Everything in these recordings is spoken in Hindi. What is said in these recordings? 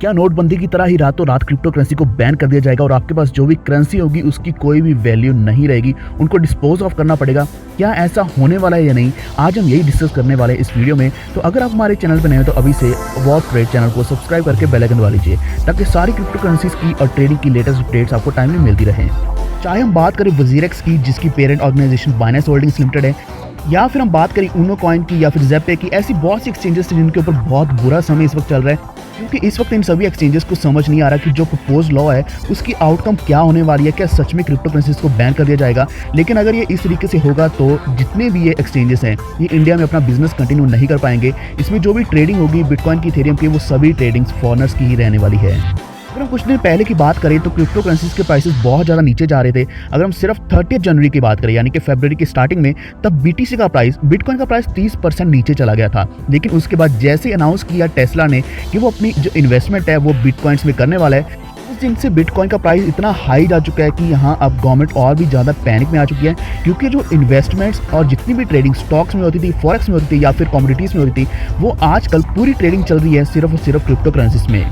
क्या नोटबंदी की तरह ही रातों रात क्रिप्टो करेंसी को बैन कर दिया जाएगा और आपके पास जो भी करेंसी होगी उसकी कोई भी वैल्यू नहीं रहेगी, उनको डिस्पोज ऑफ करना पड़ेगा? क्या ऐसा होने वाला है या नहीं, आज हम यही डिस्कस करने वाले हैं इस वीडियो में। तो अगर आप हमारे चैनल पर नए हो तो अभी से वॉर ट्रेड चैनल को सब्सक्राइब करके बेल आइकन दबा लीजिए ताकि सारी क्रिप्टो करेंसीज की और ट्रेडिंग की लेटेस्ट अपडेट्स आपको टाइमली मिलती रहे। चाहे हम बात करें वजीरेक्स की जिसकी parent organisation Binance holdings limited है, या फिर हम बात करें ऊनो कॉइन की या फिर ज़ेपे की, ऐसी बहुत सी एक्सचेंजेस हैं जिनके ऊपर बहुत बुरा समय इस वक्त चल रहा है, क्योंकि इस वक्त इन सभी एक्सचेंजेस को समझ नहीं आ रहा कि जो प्रपोज लॉ है उसकी आउटकम क्या होने वाली है। क्या सच में क्रिप्टो करेंसीज को बैन कर दिया जाएगा? लेकिन अगर ये इस तरीके से होगा तो जितने भी ये एक्सचेंजेस हैं ये इंडिया में अपना बिजनेस कंटिन्यू नहीं कर पाएंगे। इसमें जो भी ट्रेडिंग होगी बिटकॉइन की, इथेरियम की, वो सभी ट्रेडिंग्स फॉरेनर्स की ही रहने वाली है। अगर हम कुछ दिन पहले की बात करें तो क्रिप्टो करेंसीज के प्राइसेस बहुत ज़्यादा नीचे जा रहे थे। अगर हम सिर्फ 30 जनवरी की बात करें यानी कि फरवरी की स्टार्टिंग में, तब बीटीसी का प्राइस, बिटकॉइन का प्राइस 30% नीचे चला गया था। लेकिन उसके बाद जैसे अनाउंस किया टेस्ला ने कि वो अपनी जो इन्वेस्टमेंट है वो बिटकॉइंस में करने वाला है, उस दिन से बिटकॉइन का प्राइस इतना हाई जा चुका है कि यहाँ अब गवर्नमेंट और भी ज़्यादा पैनिक में आ चुकी है, क्योंकि जो इन्वेस्टमेंट्स और जितनी भी ट्रेडिंग स्टॉक्स में होती थी, फॉरेक्स में होती थी या फिर कमोडिटीज़ में होती थी, वो आजकल पूरी ट्रेडिंग चल रही है सिर्फ और सिर्फ क्रिप्टो करेंसीज में।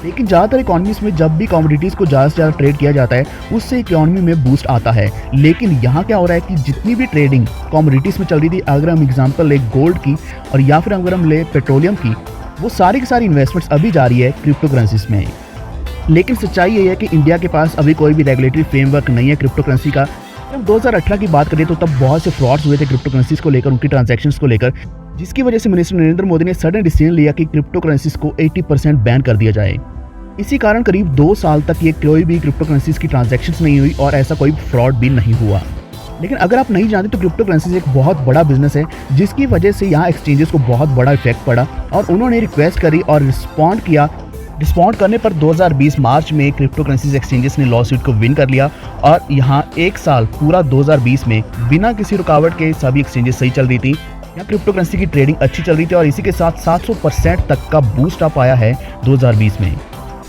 लेकिन ज़्यादातर इकोनॉमीज में जब भी कमोडिटीज़ को ज़्यादा से ज़्यादा ट्रेड किया जाता है उससे इकोनॉमी में बूस्ट आता है। लेकिन यहाँ क्या हो रहा है कि जितनी भी ट्रेडिंग कमोडिटीज़ में चल रही थी, अगर हम एग्जांपल ले गोल्ड की और या फिर अगर हम ले पेट्रोलियम की, वो सारी की सारी इन्वेस्टमेंट्स अभी जा रही है क्रिप्टो करेंसीज में। लेकिन सच्चाई ये है कि इंडिया के पास अभी कोई भी रेगुलेटरी फ्रेमवर्क नहीं है क्रिप्टो करेंसी का। जब 2018 की बात करें तो तब बहुत से फ्रॉड्स हुए थे क्रिप्टो करेंसीज को लेकर, उनकी ट्रांजैक्शंस को लेकर, जिसकी वजह से मिनिस्टर नरेंद्र मोदी ने सडन डिसीजन लिया कि क्रिप्टो करेंसीज को 80% बैन कर दिया जाए। इसी कारण करीब 2 साल तक ये कोई भी क्रिप्टो करेंसीज की ट्रांजैक्शंस नहीं हुई और ऐसा कोई फ्रॉड भी नहीं हुआ। लेकिन अगर आप नहीं जानते तो क्रिप्टो करेंसीज एक बहुत बड़ा बिजनेस है जिसकी वजह से यहाँ एक्सचेंजेस को बहुत बड़ा इफेक्ट पड़ा और उन्होंने रिक्वेस्ट करी और रिस्पॉन्ड किया। रिस्पॉन्ड करने पर 2020 मार्च में क्रिप्टो करेंसीज एक्सचेंजेस ने लॉ सूट को विन कर लिया और यहाँ एक साल पूरा 2020 में बिना किसी रुकावट के सभी एक्सचेंजेस सही चल रही थी। यहाँ क्रिप्टो करेंसी की ट्रेडिंग अच्छी चल रही थी और इसी के साथ 700% तक का बूस्ट अप आया है 2020 में।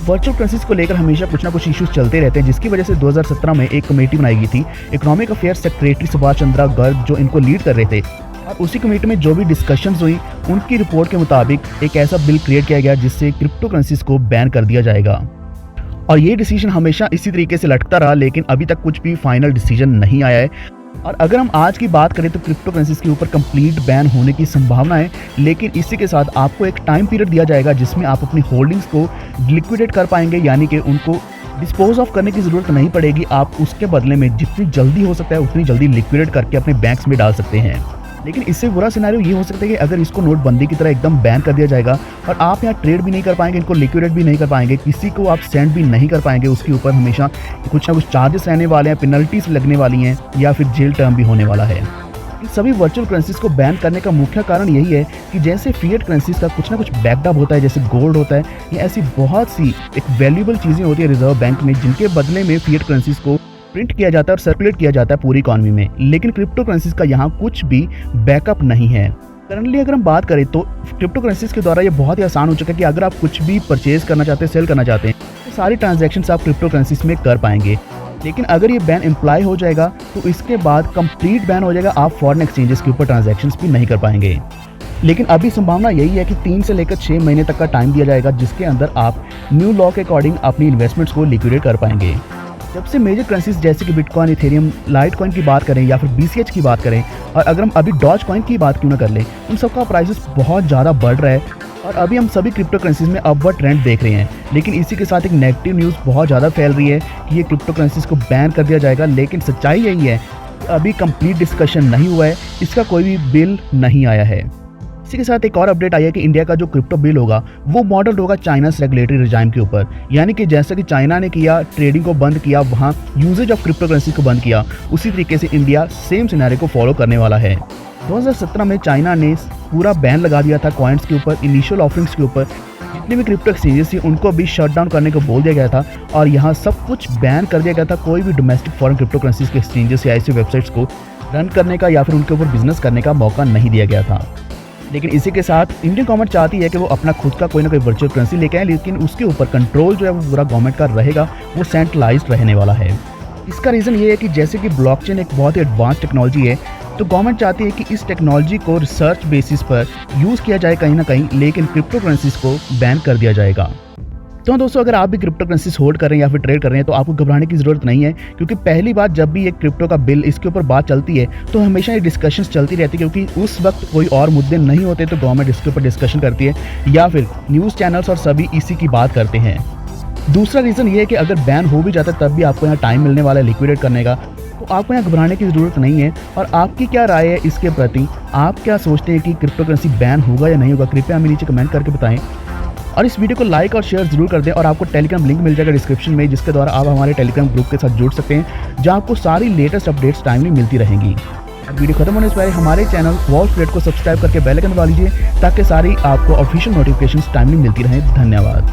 वर्चुअल करेंसीज को लेकर हमेशा कुछ ना कुछ इश्यूज चलते रहते हैं, जिसकी वजह से 2017 में एक कमेटी बनाई गई थी, economic affairs secretary Subhash Chandra Garg जो इनको लीड कर रहे थे। और उसी कमेटी में जो भी डिस्कशंस हुई उनकी रिपोर्ट के मुताबिक एक ऐसा बिल क्रिएट किया गया जिससे क्रिप्टो करेंसीज को बैन कर दिया जाएगा। और ये डिसीजन हमेशा इसी तरीके से लटकता रहा, लेकिन अभी तक कुछ भी फाइनल डिसीजन नहीं आया है। और अगर हम आज की बात करें तो क्रिप्टो करेंसीज के ऊपर कंप्लीट बैन होने की संभावना है, लेकिन इसी के साथ आपको एक टाइम पीरियड दिया जाएगा जिसमें आप अपनी होल्डिंग्स को लिक्विडेट कर पाएंगे, यानी कि उनको डिस्पोज ऑफ करने की ज़रूरत नहीं पड़ेगी। आप उसके बदले में जितनी जल्दी हो सकता है उतनी जल्दी लिक्विडेट करके अपने बैंक्स में डाल सकते हैं। लेकिन इससे बुरा सिनेरियो ये हो सकता है कि अगर इसको नोटबंदी की तरह एकदम बैन कर दिया जाएगा और आप यहाँ ट्रेड भी नहीं कर पाएंगे, इनको लिक्विडेट भी नहीं कर पाएंगे, किसी को आप सेंड भी नहीं कर पाएंगे, उसके ऊपर हमेशा कुछ ना कुछ चार्जेस रहने वाले हैं, पेनल्टीज लगने वाली हैं या फिर जेल टर्म भी होने वाला है। इन सभी वर्चुअल करेंसीज को बैन करने का मुख्य कारण यही है कि जैसे फिएट करेंसीज का कुछ ना कुछ बैकअप होता है, जैसे गोल्ड होता है, या ऐसी बहुत सी एक वैल्यूएबल चीज़ें होती है रिजर्व बैंक में जिनके बदले में फिएट करेंसीज को प्रिंट किया जाता है और सर्कुलेट किया जाता है पूरी इकॉनमी में। लेकिन क्रिप्टो करेंसीज का यहाँ कुछ भी बैकअप नहीं है। करंटली अगर हम बात करें तो क्रिप्टो करेंसीज के द्वारा ये बहुत ही आसान हो चुका है कि अगर आप कुछ भी परचेज करना चाहते हैं, सेल करना चाहते हैं, तो सारी ट्रांजैक्शंस आप क्रिप्टो करेंसीज में कर पाएंगे। लेकिन अगर ये बैन इम्प्लाई हो जाएगा तो इसके बाद कंप्लीट बैन हो जाएगा, आप फॉरेन एक्सचेंजेस के ऊपर ट्रांजैक्शंस भी नहीं कर पाएंगे। लेकिन अभी संभावना यही है कि 3 से लेकर 6 महीने तक का टाइम दिया जाएगा जिसके अंदर आप न्यू लॉ के अकॉर्डिंग अपनी इन्वेस्टमेंट्स को लिक्विडेट कर पाएंगे। जब से मेजर करेंसीज जैसे कि बिटकॉइन, इथेरियम, लाइट कॉइन की बात करें या फिर BCH की बात करें, और अगर हम अभी डॉज कॉइन की बात क्यों ना कर लें, उन सबका प्राइसेस बहुत ज़्यादा बढ़ रहा है और अभी हम सभी क्रिप्टो करेंसीज में अपवर्ड ट्रेंड देख रहे हैं। लेकिन इसी के साथ एक नेगेटिव न्यूज़ बहुत ज़्यादा फैल रही है कि ये क्रिप्टो करेंसीज को बैन कर दिया जाएगा। लेकिन सच्चाई यही है कि अभी कंप्लीट डिस्कशन नहीं हुआ है, इसका कोई भी बिल नहीं आया है। इसी के साथ एक और अपडेट आई है कि इंडिया का जो क्रिप्टो बिल होगा वो मॉडल होगा चाइनास रेगुलेटरी रिजाइम के ऊपर, यानी कि जैसा कि चाइना ने किया, ट्रेडिंग को बंद किया, वहाँ यूजेज ऑफ क्रिप्टो करेंसी को बंद किया, उसी तरीके से इंडिया सेम सिनेरियो को फॉलो करने वाला है। 2017 में चाइना ने पूरा बैन लगा दिया था कॉइन्स के ऊपर, इनिशियल ऑफरिंग्स के ऊपर, जितने भी क्रिप्टो एक्सचेंजेस थी उनको भी शट डाउन करने को बोल दिया गया था और यहाँ सब कुछ बैन कर दिया गया था। कोई भी डोमेस्टिक फॉरेन क्रिप्टो करेंसीज के एक्सचेंजेस या ऐसी वेबसाइट्स को रन करने का या फिर उनके ऊपर बिजनेस करने का मौका नहीं दिया गया था। लेकिन इसी के साथ इंडियन गवर्नमेंट चाहती है कि वो अपना खुद का कोई ना कोई वर्चुअल करेंसी लेके आए, लेकिन उसके ऊपर कंट्रोल जो है वो पूरा गवर्नमेंट का रहेगा, वो सेंट्रलाइज्ड रहने वाला है। इसका रीज़न ये है कि जैसे कि ब्लॉकचेन एक बहुत ही एडवांस टेक्नोलॉजी है, तो गवर्नमेंट चाहती है कि इस टेक्नोलॉजी को रिसर्च बेसिस पर यूज़ किया जाए कहीं ना कहीं, लेकिन क्रिप्टो करेंसीज को बैन कर दिया जाएगा। तो दोस्तों, अगर आप भी क्रिप्टो करेंसीज होल्ड कर रहे हैं या फिर ट्रेड कर रहे हैं तो आपको घबराने की ज़रूरत नहीं है, क्योंकि पहली बार जब भी एक क्रिप्टो का बिल इसके ऊपर बात चलती है तो हमेशा ये डिस्कशंस चलती रहती है, क्योंकि उस वक्त कोई और मुद्दे नहीं होते तो गवर्नमेंट इसके ऊपर डिस्कशन करती है या फिर न्यूज़ चैनल्स और सभी इसी की बात करते हैं। दूसरा रीज़न ये है कि अगर बैन हो भी जाता है तब भी आपको यहाँ टाइम मिलने वाला है लिक्विडेट करने का, तो आपको यहाँ घबराने की ज़रूरत नहीं है। और आपकी क्या राय है इसके प्रति? आप क्या सोचते हैं कि क्रिप्टो करेंसी बैन होगा या नहीं होगा? कृपया हमें नीचे कमेंट करके बताएं और इस वीडियो को लाइक और शेयर जरूर कर दें। और आपको टेलीग्राम लिंक मिल जाएगा डिस्क्रिप्शन में, जिसके द्वारा आप हमारे टेलीग्राम ग्रुप के साथ जुड़ सकते हैं, जहां आपको सारी लेटेस्ट अपडेट्स टाइमली मिलती रहेंगी। वीडियो खत्म होने से पहले हमारे चैनल वॉल स्ट्रीट को सब्सक्राइब करके बेल आइकन दबा लीजिए, ताकि सारी आपको ऑफिशियल नोटिफिकेशंस टाइमली मिलती रहें। धन्यवाद।